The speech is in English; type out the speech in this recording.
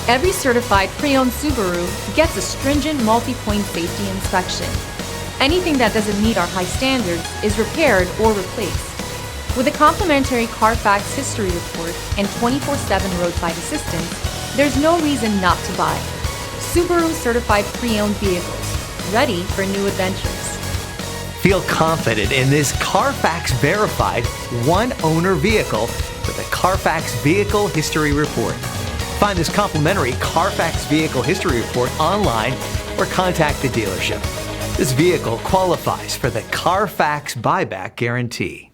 Every certified pre-owned Subaru gets a stringent multi-point safety inspection. Anything that doesn't meet our high standards is repaired or replaced. With a complimentary Carfax history report and 24/7 roadside assistance, there's no reason not to buy. Subaru certified pre-owned vehicles, ready for new adventures. Feel confident in this Carfax verified one-owner vehicle with a Carfax Vehicle History Report. Find this complimentary Carfax Vehicle History Report online or contact the dealership. This vehicle qualifies for the Carfax Buyback Guarantee.